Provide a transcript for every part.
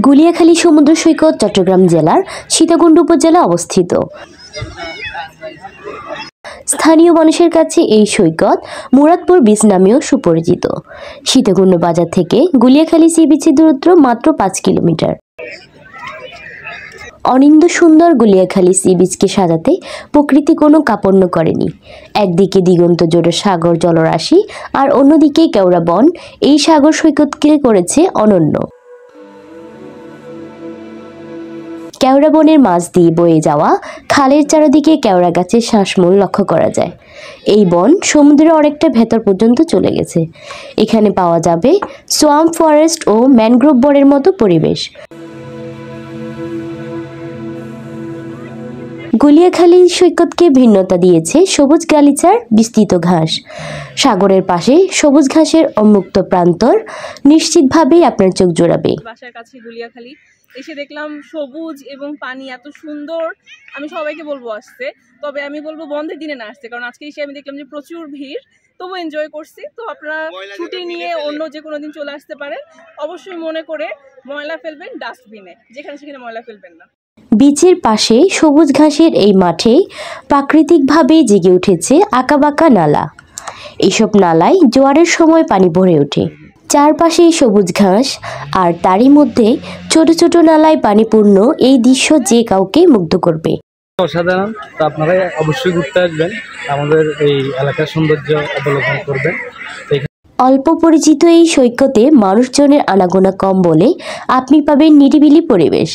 গুলিয়াখালী সমুদ্র সৈকত চট্টগ্রাম জেলার সীতাকুণ্ড উপজেলা অবস্থিত। স্থানীয় মানুষের কাছে এই সৈকত মুরাদপুর বিচ নামেও সুপরিচিত। সীতাকুণ্ড বাজার থেকে গুলিয়াখালী সি বিচের দূরত্ব মাত্র 5 কিলোমিটার। অনিন্দ্য সুন্দর গুলিয়াখালী সি বিচকে সাজাতে প্রকৃতি কোনো কাপড় করেনি। একদিকে দিগন্ত জোড়া সাগর জলরাশি আর অন্যদিকে কেওড়া বন এই সাগর সৈকতকে করেছে অনন্য। কেওড়া বনের মাঝ দিয়ে বয়ে যাওয়া খালের চারদিকে কেওড়া গাছের শ্বাসমূল লক্ষ্য করা যায়। এই বন সমুদ্রের অনেকটা ভেতর পর্যন্ত চলে গেছে। এখানে পাওয়া যাবে সোয়াম্প ফরেস্ট ও ম্যানগ্রোভ বনের মতো পরিবেশ। গুলিয়াখালী সৈকতকে ভিন্নতা দিয়েছে সবুজ গালিচার বিস্তৃত ঘাস। সাগরের পাশে সবুজ ঘাসের উন্মুক্ত প্রান্তর নিশ্চিতভাবেই আপনার চোখ জোড়াবে। বাসার কাছে গুলিয়াখালী এসে দেখলাম সবুজ এবং পানি এত সুন্দর। আমি সবাইকে বলবো আসতে, তবে আমি বলবো বন্ধের দিনে না আসতে, কারণ আজকে এসে আমি দেখলাম যে প্রচুর ভিড়, তবু এনজয় করছি। তো আপনারা ছুটি নিয়ে অন্য যে কোনো দিন চলে আসতে পারেন। অবশ্যই মনে করে ময়লা ফেলবেন ডাস্টবিনে, যেখানে সেখানে ময়লা ফেলবেন না। বিচের পাশে সবুজ ঘাসের এই মাঠে প্রাকৃতিকভাবে জেগে উঠেছে আঁকাবাঁকা নালা। এইসব নালায় জোয়ারের সময় পানি ভরে ওঠে। চারপাশে সবুজ ঘাস আর তারই মধ্যে ছোট ছোট নালায় পানিপূর্ণ এই দৃশ্য যে কাউকে মুগ্ধ করবে। অসাধারণ। তো আপনারা অবশ্যই ঘুরতে আসবেন, আমাদের এই এলাকার সৌন্দর্য অবলোকন করবেন। অল্প পরিচিত এই সৈকতে মানুষজনের আনাগোনা কম বলে আপনি পাবেন নিরিবিলি পরিবেশ।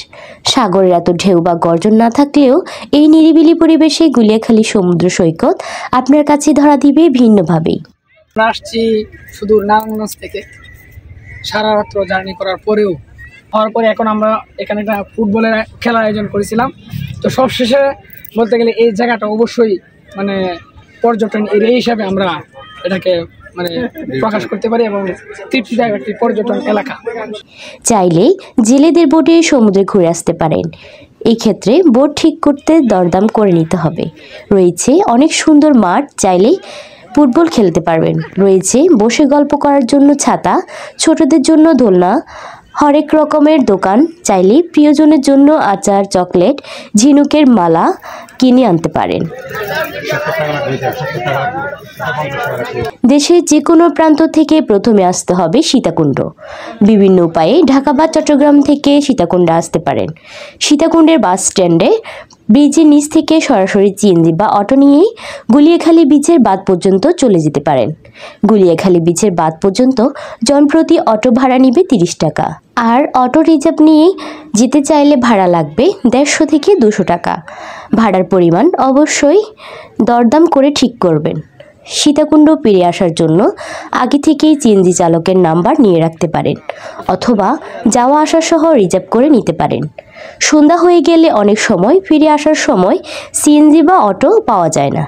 সাগরের এত ঢেউ বা গর্জন না থাকলেও এই নিরিবিলি পরিবেশে গুলিয়াখালী সমুদ্র সৈকত আপনার কাছে ধরা দিবে ভিন্নভাবেই। আমরা আসছি সুদূর নারায়ণগঞ্জ থেকে, সারা রাত্র জার্নি করার পরেও হওয়ার পরে এখন আমরা এখানে একটা ফুটবলের খেলার আয়োজন করেছিলাম। তো সবশেষে বলতে গেলে এই জায়গাটা অবশ্যই মানে পর্যটন এরিয়া হিসাবে আমরা এটাকে মানে প্রকাশ করতে পারি এবং তৃপ্তিদায়ক একটি পর্যটন এলাকা। চাইলেই জেলেদের বোটে সমুদ্রে ঘুরে আসতে পারেন। এই ক্ষেত্রে বোট ঠিক করতে দরদাম করে নিতে হবে। রয়েছে অনেক সুন্দর মাঠ, চাইলেই ফুটবল খেলতে পারবেন। রয়েছে বসে গল্প করার জন্য ছাতা, ছোটদের জন্য দোলনা, হরেক রকমের দোকান। চাইলেই প্রিয়জনের জন্য আচার, চকলেট, ঝিনুকের মালা কিনে আনতে পারেন। দেশের যে কোনো প্রান্ত থেকে প্রথমে আসতে হবে সীতাকুণ্ড। বিভিন্ন উপায়ে ঢাকা বা চট্টগ্রাম থেকে সীতাকুণ্ডে আসতে পারেন। সীতাকুণ্ডের বাস স্ট্যান্ডে ব্রিজের নিচ থেকে সরাসরি সিএনজি বা অটো নিয়েই গুলিয়াখালী বিচের বাঁধ পর্যন্ত চলে যেতে পারেন। গুলিয়াখালী বিচের বাঁধ পর্যন্ত জনপ্রতি অটো ভাড়া নিবে 30 টাকা। আর অটো রিজার্ভ নিয়ে যেতে চাইলে ভাড়া লাগবে 150 থেকে 200 টাকা। ভাড়ার পরিমাণ অবশ্যই দরদাম করে ঠিক করবেন। সীতাকুণ্ড ফিরে আসার জন্য আগে থেকেই সিএনজি চালকের নাম্বার নিয়ে রাখতে পারেন, অথবা যাওয়া আসা সহ রিজার্ভ করে নিতে পারেন। সন্ধ্যা হয়ে গেলে অনেক সময় ফিরে আসার সময় সিএনজি বা অটো পাওয়া যায় না।